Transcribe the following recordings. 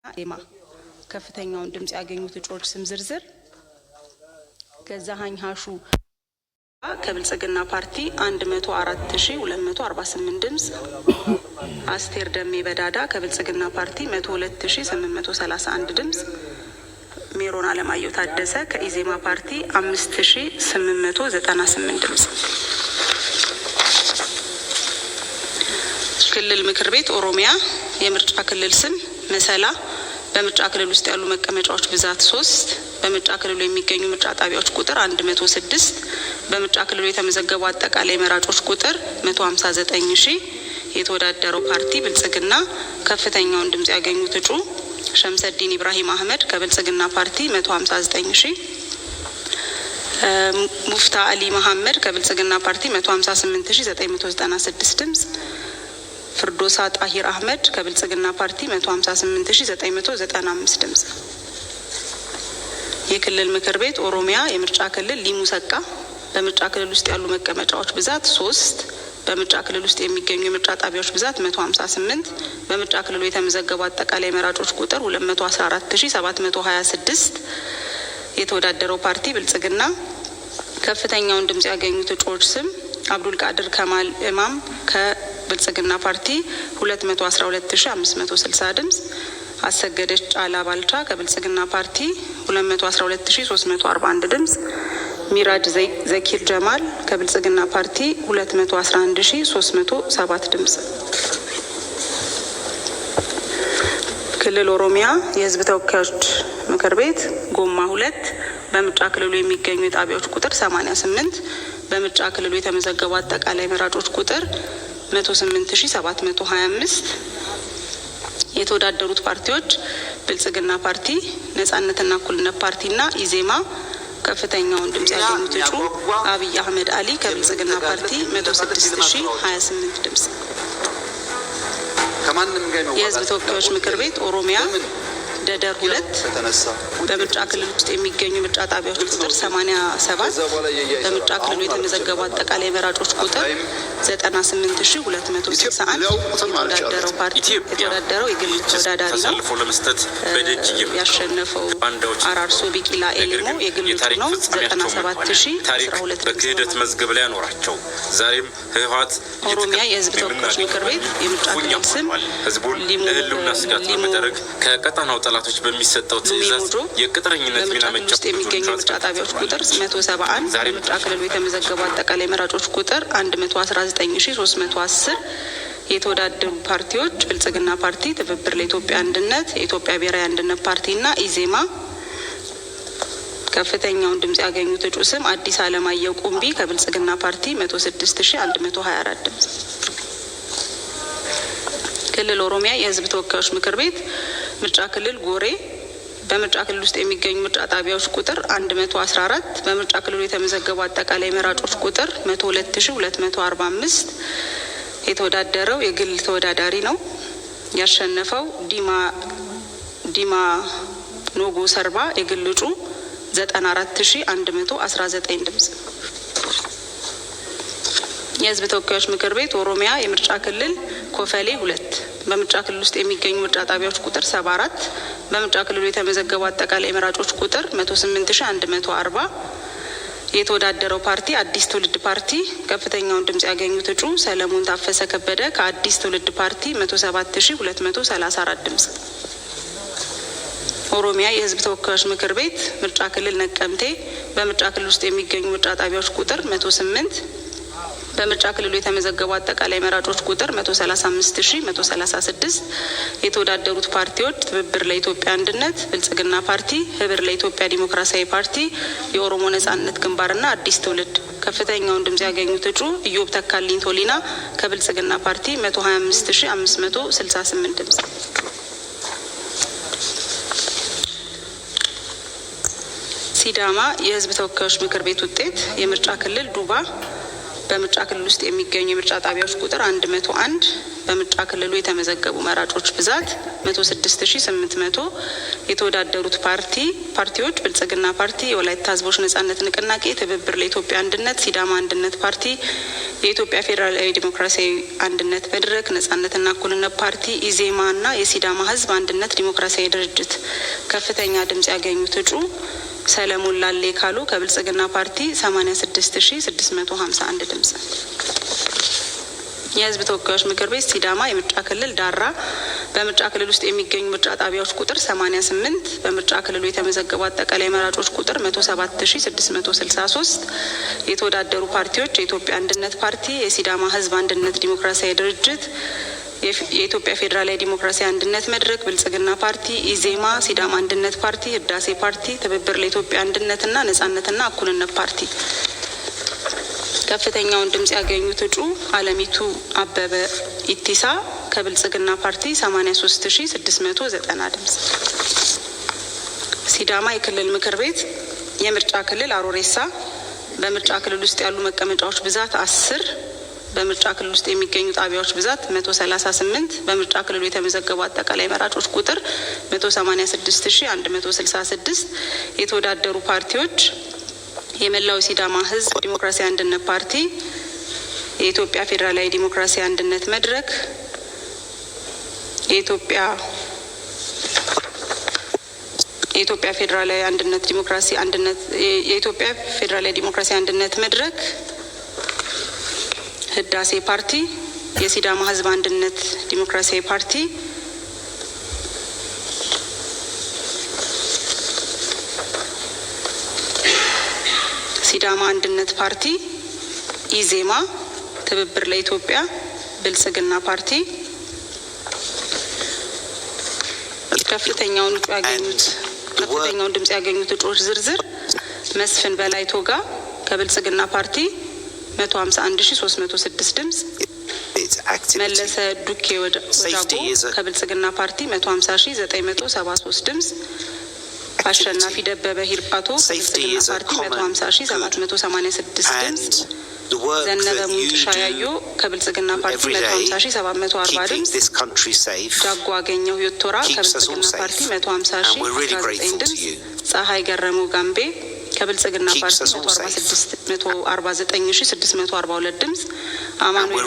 ኤማ ከፍተኛውን ድምጽ ያገኙት እጩዎች ስም ዝርዝር ገዛኸኝ ሀሹ ከብልጽግና ፓርቲ 104248 ድምጽ፣ አስቴር ደሜ በዳዳ ከብልጽግና ፓርቲ 102831 ድምጽ፣ ሜሮን አለማየሁ ታደሰ ከኢዜማ ፓርቲ 5898 ድምጽ። ክልል ምክር ቤት ኦሮሚያ የምርጫ ክልል ስም መሰላ በምርጫ ክልል ውስጥ ያሉ መቀመጫዎች ብዛት 3 በምርጫ ክልሉ የሚገኙ ምርጫ ጣቢያዎች ቁጥር 106 በምርጫ ክልሉ የተመዘገቡ አጠቃላይ መራጮች ቁጥር 159000 የተወዳደረው ፓርቲ ብልጽግና ከፍተኛውን ድምጽ ያገኙት እጩ ሸምሰዲን ኢብራሂም አህመድ ከብልጽግና ፓርቲ 159000 ሙፍታ አሊ መሐመድ ከብልጽግና ፓርቲ 158996 ድምጽ ፍርዶሳ ጣሂር አህመድ ከብልጽግና ፓርቲ 158995 ድምጽ። የክልል ምክር ቤት ኦሮሚያ የምርጫ ክልል ሊሙ ሰቃ በምርጫ ክልል ውስጥ ያሉ መቀመጫዎች ብዛት 3 በምርጫ ክልል ውስጥ የሚገኙ የምርጫ ጣቢያዎች ብዛት 158 በምርጫ ክልሉ የተመዘገቡ አጠቃላይ መራጮች ቁጥር 214726 የተወዳደረው ፓርቲ ብልጽግና ከፍተኛውን ድምጽ ያገኙት እጩዎች ስም አብዱል ቃድር ከማል ኢማም ከብልጽግና ፓርቲ 212560 ድምጽ፣ አሰገደች ጫላ ባልቻ ከብልጽግና ፓርቲ 212341 ድምጽ፣ ሚራጅ ዘኪር ጀማል ከብልጽግና ፓርቲ 211307 ድምጽ። ክልል ኦሮሚያ የህዝብ ተወካዮች ምክር ቤት ጎማ 2 በምርጫ ክልሉ የሚገኙ የጣቢያዎች ቁጥር 88 በምርጫ ክልሉ የተመዘገቡ አጠቃላይ መራጮች ቁጥር 108725 የተወዳደሩት ፓርቲዎች ብልጽግና ፓርቲ፣ ነጻነትና እኩልነት ፓርቲና ኢዜማ ከፍተኛውን ድምጽ ያገኙት እጩ አብይ አህመድ አሊ ከብልጽግና ፓርቲ 106028 ድምጽ። የህዝብ ተወካዮች ምክር ቤት ኦሮሚያ ደደር 2 በምርጫ ክልል ውስጥ የሚገኙ ምርጫ ጣቢያዎች ቁጥር 87 በምርጫ ክልሉ የተመዘገቡ አጠቃላይ መራጮች ቁጥር 98261 የተወዳደረው ፓርቲ የተወዳደረው የግል ተወዳዳሪ ነው። ያሸነፈው አራርሶ ቢቂላ ኤሊሞ የግል ነው 97012 በክህደት መዝገብ ላይ ያኖራቸው ዛሬም ህወሓት ኦሮሚያ የህዝብ ተወካዮች ምክር ቤት የምርጫ ክልል ስም ህዝቡን ለህልውና ስጋት በመደረግ ከቀጣናው ጠላቶች በሚሰጠው ትዕዛዝ የቅጥረኝነት ሚና መጫወት የሚገኙ ምርጫ ጣቢያዎች ቁጥር 171 በምርጫ ክልሉ የተመዘገቡ አጠቃላይ መራጮች ቁጥር 119310 የተወዳደሩ ፓርቲዎች ብልጽግና ፓርቲ፣ ትብብር ለኢትዮጵያ አንድነት፣ የኢትዮጵያ ብሔራዊ አንድነት ፓርቲና ኢዜማ ከፍተኛውን ድምጽ ያገኙት እጩ ስም አዲስ አለማየሁ ቁምቢ ከብልጽግና ፓርቲ 106124 ድምጽ። ክልል ኦሮሚያ የህዝብ ተወካዮች ምክር ቤት ምርጫ ክልል ጎሬ በምርጫ ክልል ውስጥ የሚገኙ ምርጫ ጣቢያዎች ቁጥር 114 በምርጫ ክልሉ የተመዘገቡ አጠቃላይ መራጮች ቁጥር 102245 የተወዳደረው የግል ተወዳዳሪ ነው። ያሸነፈው ዲማ ኖጎ ሰርባ የግል እጩ 94119 ድምጽ። የህዝብ ተወካዮች ምክር ቤት ኦሮሚያ የምርጫ ክልል ኮፈሌ 2 በምርጫ ክልል ውስጥ የሚገኙ ምርጫ ጣቢያዎች ቁጥር 74 በምርጫ ክልሉ የተመዘገቡ አጠቃላይ መራጮች ቁጥር 108140 የተወዳደረው ፓርቲ አዲስ ትውልድ ፓርቲ ከፍተኛውን ድምጽ ያገኙት እጩ ሰለሞን ታፈሰ ከበደ ከአዲስ ትውልድ ፓርቲ 107234 ድምጽ። ኦሮሚያ የህዝብ ተወካዮች ምክር ቤት ምርጫ ክልል ነቀምቴ በምርጫ ክልል ውስጥ የሚገኙ ምርጫ ጣቢያዎች ቁጥር 108 በምርጫ ክልሉ የተመዘገቡ አጠቃላይ መራጮች ቁጥር 135136 የተወዳደሩት ፓርቲዎች ትብብር ለኢትዮጵያ አንድነት፣ ብልጽግና ፓርቲ፣ ህብር ለኢትዮጵያ ዲሞክራሲያዊ ፓርቲ፣ የኦሮሞ ነጻነት ግንባርና አዲስ ትውልድ ከፍተኛውን ድምጽ ያገኙት እጩ ኢዮብ ተካልኝ ቶሊና ከብልጽግና ፓርቲ 125568 ድምጽ። ሲዳማ የህዝብ ተወካዮች ምክር ቤት ውጤት የምርጫ ክልል ዱባ በምርጫ ክልል ውስጥ የሚገኙ የምርጫ ጣቢያዎች ቁጥር 101 በምርጫ ክልሉ የተመዘገቡ መራጮች ብዛት 106800 የተወዳደሩት ፓርቲዎች ብልጽግና ፓርቲ፣ የወላይታ ህዝቦች ነጻነት ንቅናቄ፣ ትብብር ለኢትዮጵያ አንድነት፣ ሲዳማ አንድነት ፓርቲ፣ የኢትዮጵያ ፌዴራላዊ ዲሞክራሲያዊ አንድነት መድረክ፣ ነጻነትና እኩልነት ፓርቲ፣ ኢዜማ እና የሲዳማ ህዝብ አንድነት ዲሞክራሲያዊ ድርጅት። ከፍተኛ ድምጽ ያገኙት እጩ ሰለሞን ላሌ ካሉ ከብልጽግና ፓርቲ 86651 ድምጽ። የህዝብ ተወካዮች ምክር ቤት ሲዳማ የምርጫ ክልል ዳራ በምርጫ ክልል ውስጥ የሚገኙ ምርጫ ጣቢያዎች ቁጥር 88 በምርጫ ክልሉ የተመዘገቡ አጠቃላይ መራጮች ቁጥር 107663 የተወዳደሩ ፓርቲዎች የኢትዮጵያ አንድነት ፓርቲ፣ የሲዳማ ህዝብ አንድነት ዲሞክራሲያዊ ድርጅት፣ የኢትዮጵያ ፌዴራላዊ ዲሞክራሲያዊ አንድነት መድረክ፣ ብልጽግና ፓርቲ፣ ኢዜማ፣ ሲዳማ አንድነት ፓርቲ፣ ህዳሴ ፓርቲ፣ ትብብር ለኢትዮጵያ አንድነትና ነጻነትና እኩልነት ፓርቲ። ከፍተኛውን ድምጽ ያገኙት እጩ አለሚቱ አበበ ኢቲሳ ከብልጽግና ፓርቲ 83690 ድምጽ። ሲዳማ የክልል ምክር ቤት የምርጫ ክልል አሮሬሳ በምርጫ ክልል ውስጥ ያሉ መቀመጫዎች ብዛት 10 በምርጫ ክልል ውስጥ የሚገኙ ጣቢያዎች ብዛት 138 በምርጫ ክልሉ የተመዘገቡ አጠቃላይ መራጮች ቁጥር 186166 የተወዳደሩ ፓርቲዎች የመላው ሲዳማ ህዝብ ዲሞክራሲያዊ አንድነት ፓርቲ፣ የኢትዮጵያ ፌዴራላዊ ዲሞክራሲያዊ አንድነት መድረክ፣ የኢትዮጵያ ፌዴራላዊ ዲሞክራሲያዊ አንድነት መድረክ፣ ህዳሴ ፓርቲ፣ የሲዳማ ህዝብ አንድነት ዲሞክራሲያዊ ፓርቲ፣ ሲዳማ አንድነት ፓርቲ፣ ኢዜማ፣ ትብብር ለኢትዮጵያ፣ ብልጽግና ፓርቲ። ከፍተኛውን ድምጽ ያገኙት እጩዎች ዝርዝር መስፍን በላይ ቶጋ ከብልጽግና ፓርቲ 151306 ድምጽ፣ መለሰ ዱኬ ወዳጎ ከብልጽግና ፓርቲ 150973 ድምጽ፣ አሸናፊ ደበበ ሂርጳቶ ከብልጽግና ፓርቲ 150786 ድምጽ፣ ዘነበ ሙጥሻ ያዮ ከብልጽግና ፓርቲ 150740 ድምጽ፣ ዳጓ አገኘው ዮቶራ ከብልጽግና ፓርቲ 150019 ድምጽ፣ ፀሐይ ገረሙ ጋምቤ ከብልጽግና ፓርቲ 149642 ድምጽ፣ አማኑኤል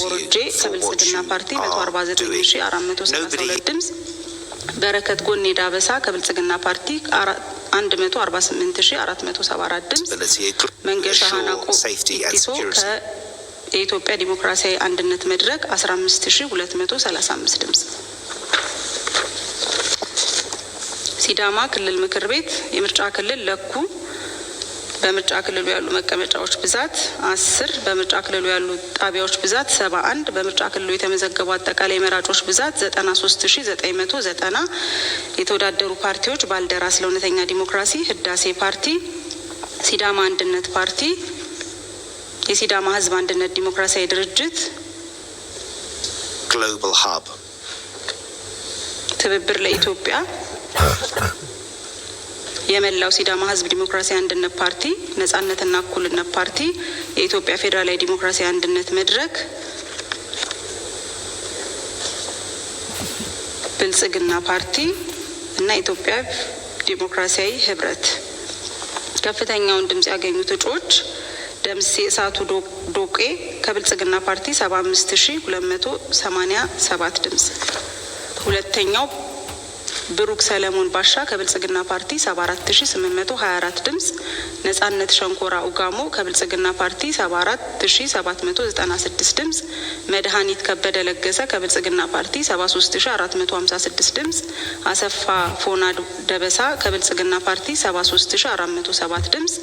ቦሮጄ ከብልጽግና ፓርቲ 149432 ድምጽ፣ በረከት ጎኔ ዳበሳ ከብልጽግና ፓርቲ 148474 ድምጽ፣ መንገሻ ሀናቆ ኢቲሶ ከኢትዮጵያ ዲሞክራሲያዊ አንድነት መድረክ 15235 ድምጽ። ሲዳማ ክልል ምክር ቤት የምርጫ ክልል ለኩ በምርጫ ክልሉ ያሉ መቀመጫዎች ብዛት 10 በምርጫ ክልሉ ያሉ ጣቢያዎች ብዛት 71 በምርጫ ክልሉ የተመዘገቡ አጠቃላይ መራጮች ብዛት 93990 የተወዳደሩ ፓርቲዎች ባልደራስ ለእውነተኛ ዲሞክራሲ፣ ህዳሴ ፓርቲ፣ ሲዳማ አንድነት ፓርቲ፣ የሲዳማ ህዝብ አንድነት ዲሞክራሲያዊ ድርጅት፣ ግሎባል ሀብ፣ ትብብር ለኢትዮጵያ፣ የመላው ሲዳማ ህዝብ ዲሞክራሲያዊ አንድነት ፓርቲ፣ ነጻነትና እኩልነት ፓርቲ፣ የኢትዮጵያ ፌዴራላዊ ዲሞክራሲያዊ አንድነት መድረክ፣ ብልጽግና ፓርቲ እና ኢትዮጵያ ዲሞክራሲያዊ ህብረት። ከፍተኛውን ድምጽ ያገኙት እጩዎች ደምሴ እሳቱ ዶቄ ከብልጽግና ፓርቲ 75287 ድምጽ፣ ሁለተኛው ብሩክ ሰለሞን ባሻ ከብልጽግና ፓርቲ 74824 ድምጽ፣ ነጻነት ሸንኮራ ኡጋሞ ከብልጽግና ፓርቲ 74796 ድምጽ፣ መድኃኒት ከበደ ለገሰ ከብልጽግና ፓርቲ 73456 ድምጽ፣ አሰፋ ፎና ደበሳ ከብልጽግና ፓርቲ 73407 ድምጽ፣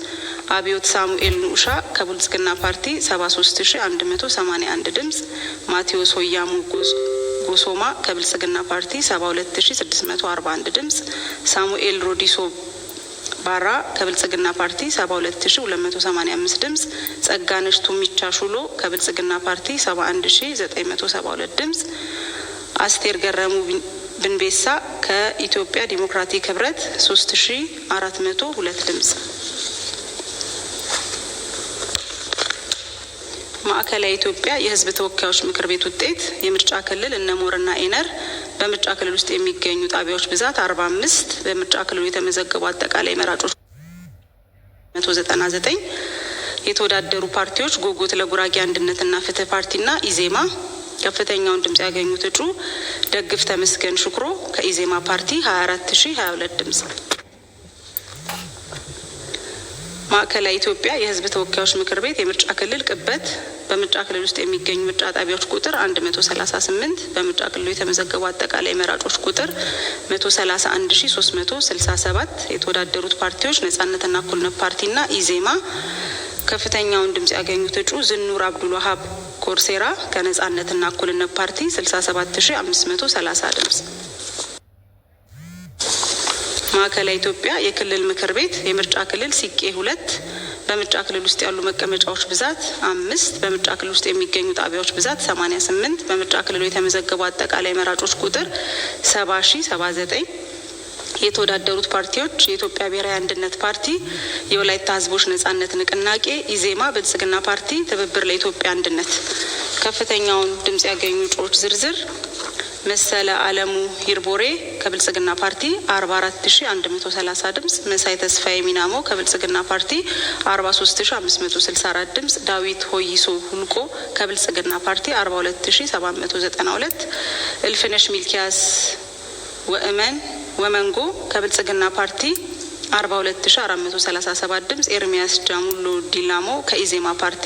አብዮት ሳሙኤል ኑሻ ከብልጽግና ፓርቲ 73181 ድምጽ፣ ማቴዎስ ሆያሙ ጎሶማ ከብልጽግና ፓርቲ 72641 ድምጽ፣ ሳሙኤል ሮዲሶ ባራ ከብልጽግና ፓርቲ 72285 ድምጽ፣ ጸጋነሽ ቱሚቻ ሹሎ ከብልጽግና ፓርቲ 71972 ድምጽ፣ አስቴር ገረሙ ብንቤሳ ከኢትዮጵያ ዲሞክራቲክ ህብረት 3402 ድምጽ። ማዕከላዊ ኢትዮጵያ የሕዝብ ተወካዮች ምክር ቤት ውጤት የምርጫ ክልል እነሞርና ኤነር በምርጫ ክልል ውስጥ የሚገኙ ጣቢያዎች ብዛት 45 በምርጫ ክልሉ የተመዘገቡ አጠቃላይ መራጮች 199 የተወዳደሩ ፓርቲዎች ጎጎት ለጉራጌ አንድነትና ፍትህ ፓርቲና ኢዜማ ከፍተኛውን ድምጽ ያገኙት እጩ ደግፍ ተመስገን ሽኩሮ ከኢዜማ ፓርቲ 24022 ድምጽ። ማዕከላዊ ኢትዮጵያ የሕዝብ ተወካዮች ምክር ቤት የምርጫ ክልል ቅበት በምርጫ ክልል ውስጥ የሚገኙ ምርጫ ጣቢያዎች ቁጥር 138 በምርጫ ክልሉ የተመዘገቡ አጠቃላይ መራጮች ቁጥር 131367 የተወዳደሩት ፓርቲዎች ነጻነትና እኩልነት ፓርቲና ኢዜማ ከፍተኛውን ድምጽ ያገኙት እጩ ዝኑር አብዱል ወሃብ ኮርሴራ ከነጻነትና እኩልነት ፓርቲ 67530 ድምጽ። ማዕከላዊ ኢትዮጵያ የክልል ምክር ቤት የምርጫ ክልል ሲቄ 2 በምርጫ ክልል ውስጥ ያሉ መቀመጫዎች ብዛት 5 በምርጫ ክልል ውስጥ የሚገኙ ጣቢያዎች ብዛት 88 በምርጫ ክልሉ የተመዘገቡ አጠቃላይ መራጮች ቁጥር 70079 የተወዳደሩት ፓርቲዎች የኢትዮጵያ ብሔራዊ አንድነት ፓርቲ፣ የወላይታ ሕዝቦች ነጻነት ንቅናቄ፣ ኢዜማ፣ ብልጽግና ፓርቲ፣ ትብብር ለኢትዮጵያ አንድነት። ከፍተኛውን ድምጽ ያገኙ እጩዎች ዝርዝር መሰለ አለሙ ሂርቦሬ ከብልጽግና ፓርቲ 44130 ድምጽ፣ መሳይ ተስፋዬ ሚናሞ ከብልጽግና ፓርቲ 43564 ድምጽ፣ ዳዊት ሆይሶ ሁልቆ ከብልጽግና ፓርቲ 42792፣ እልፍነሽ ሚልኪያስ ወመንጎ ከብልጽግና ፓርቲ 42437 ድምጽ፣ ኤርሚያስ ጃሙሎ ዲላሞ ከኢዜማ ፓርቲ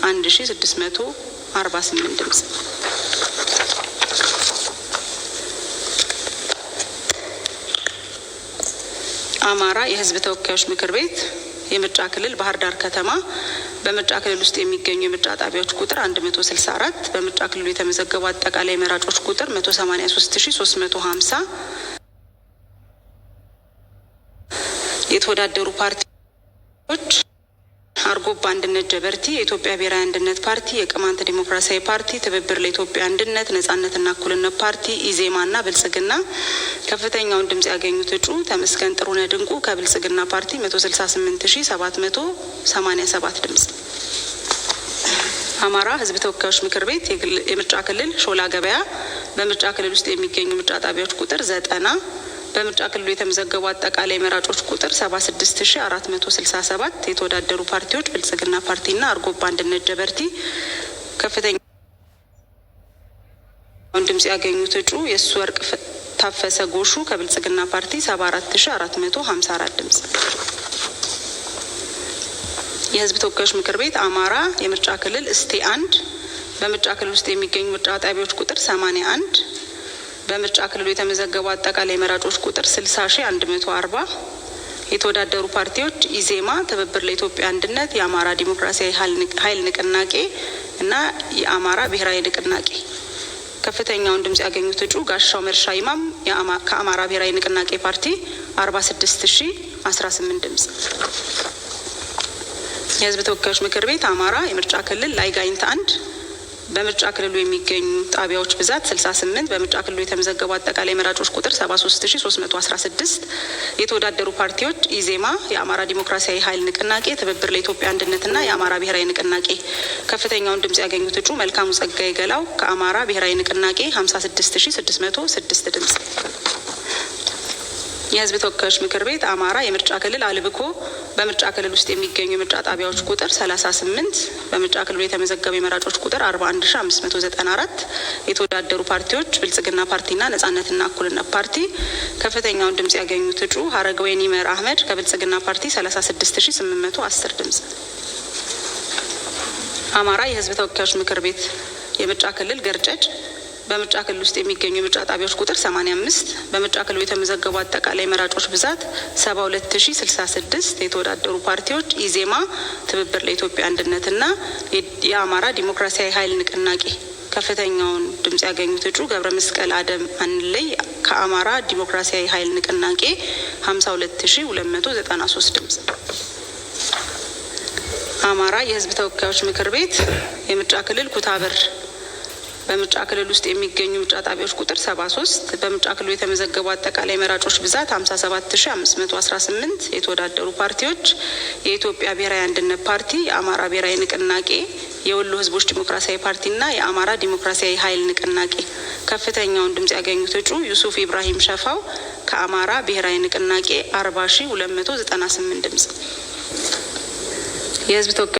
1648 ድምጽ። አማራ የሕዝብ ተወካዮች ምክር ቤት የምርጫ ክልል ባህር ዳር ከተማ በምርጫ ክልል ውስጥ የሚገኙ የምርጫ ጣቢያዎች ቁጥር 164 በምርጫ ክልሉ የተመዘገቡ አጠቃላይ መራጮች ቁጥር 183350 የተወዳደሩ ፓርቲዎች አርጎባ አንድነት ጀበርቲ፣ የኢትዮጵያ ብሔራዊ አንድነት ፓርቲ፣ የቅማንት ዲሞክራሲያዊ ፓርቲ፣ ትብብር ለኢትዮጵያ አንድነት፣ ነጻነትና እኩልነት ፓርቲ፣ ኢዜማና ብልጽግና። ከፍተኛውን ድምጽ ያገኙት እጩ ተመስገን ጥሩነህ ድንቁ ከብልጽግና ፓርቲ 168787 ድምጽ። አማራ ሕዝብ ተወካዮች ምክር ቤት የምርጫ ክልል ሾላ ገበያ በምርጫ ክልል ውስጥ የሚገኙ ምርጫ ጣቢያዎች ቁጥር 90 በምርጫ ክልሉ የተመዘገቡ አጠቃላይ መራጮች ቁጥር 76467 የተወዳደሩ ፓርቲዎች ብልጽግና ፓርቲና አርጎባ አንድነት ጀበርቲ። ከፍተኛውን ድምጽ ያገኙት እጩ የሱ ወርቅ ታፈሰ ጎሹ ከብልጽግና ፓርቲ 74454 ድምጽ። የሕዝብ ተወካዮች ምክር ቤት አማራ የምርጫ ክልል እስቴ 1 በምርጫ ክልል ውስጥ የሚገኙ ምርጫ ጣቢያዎች ቁጥር 81 በምርጫ ክልሉ የተመዘገቡ አጠቃላይ መራጮች ቁጥር 60140 የተወዳደሩ ፓርቲዎች ኢዜማ፣ ትብብር ለኢትዮጵያ አንድነት፣ የአማራ ዲሞክራሲያዊ ኃይል ንቅናቄ እና የአማራ ብሔራዊ ንቅናቄ። ከፍተኛውን ድምጽ ያገኙት እጩ ጋሻው መርሻ ኢማም ከአማራ ብሔራዊ ንቅናቄ ፓርቲ 46018 ድምጽ። የሕዝብ ተወካዮች ምክር ቤት አማራ የምርጫ ክልል ላይ ጋይንት 1 በምርጫ ክልሉ የሚገኙ ጣቢያዎች ብዛት 68 በምርጫ ክልሉ የተመዘገቡ አጠቃላይ መራጮች ቁጥር 73316 የተወዳደሩ ፓርቲዎች ኢዜማ፣ የአማራ ዲሞክራሲያዊ ኃይል ንቅናቄ፣ ትብብር ለኢትዮጵያ አንድነትና የአማራ ብሔራዊ ንቅናቄ። ከፍተኛውን ድምጽ ያገኙት እጩ መልካሙ ጸጋይ ገላው ከአማራ ብሔራዊ ንቅናቄ 56606 ድምጽ። የሕዝብ ተወካዮች ምክር ቤት አማራ የምርጫ ክልል አልብኮ በምርጫ ክልል ውስጥ የሚገኙ የምርጫ ጣቢያዎች ቁጥር 38 በምርጫ ክልሉ የተመዘገቡ የመራጮች ቁጥር 41594 የተወዳደሩ ፓርቲዎች ብልጽግና ፓርቲና ነጻነትና እኩልነት ፓርቲ። ከፍተኛውን ድምጽ ያገኙት እጩ ሀረገወይን ይመር አህመድ ከብልጽግና ፓርቲ 36810 ድምጽ። አማራ የሕዝብ ተወካዮች ምክር ቤት የምርጫ ክልል ገርጨጭ በምርጫ ክልል ውስጥ የሚገኙ የምርጫ ጣቢያዎች ቁጥር 85 በምርጫ ክልሉ የተመዘገቡ አጠቃላይ መራጮች ብዛት 72066 የተወዳደሩ ፓርቲዎች ኢዜማ፣ ትብብር ለኢትዮጵያ አንድነትና የአማራ ዲሞክራሲያዊ ኃይል ንቅናቄ። ከፍተኛውን ድምጽ ያገኙት እጩ ገብረ መስቀል አደም አንለይ ከአማራ ዲሞክራሲያዊ ኃይል ንቅናቄ 52293 ድምጽ። አማራ የሕዝብ ተወካዮች ምክር ቤት የምርጫ ክልል ኩታበር በምርጫ ክልል ውስጥ የሚገኙ ምርጫ ጣቢያዎች ቁጥር 73። በምርጫ ክልሉ የተመዘገቡ አጠቃላይ መራጮች ብዛት 57518። የተወዳደሩ ፓርቲዎች የኢትዮጵያ ብሔራዊ አንድነት ፓርቲ፣ የአማራ ብሔራዊ ንቅናቄ፣ የወሎ ህዝቦች ዲሞክራሲያዊ ፓርቲና የአማራ ዲሞክራሲያዊ ኃይል ንቅናቄ። ከፍተኛውን ድምጽ ያገኙት እጩ ዩሱፍ ኢብራሂም ሸፋው ከአማራ ብሔራዊ ንቅናቄ 40298 ድምጽ። የህዝብ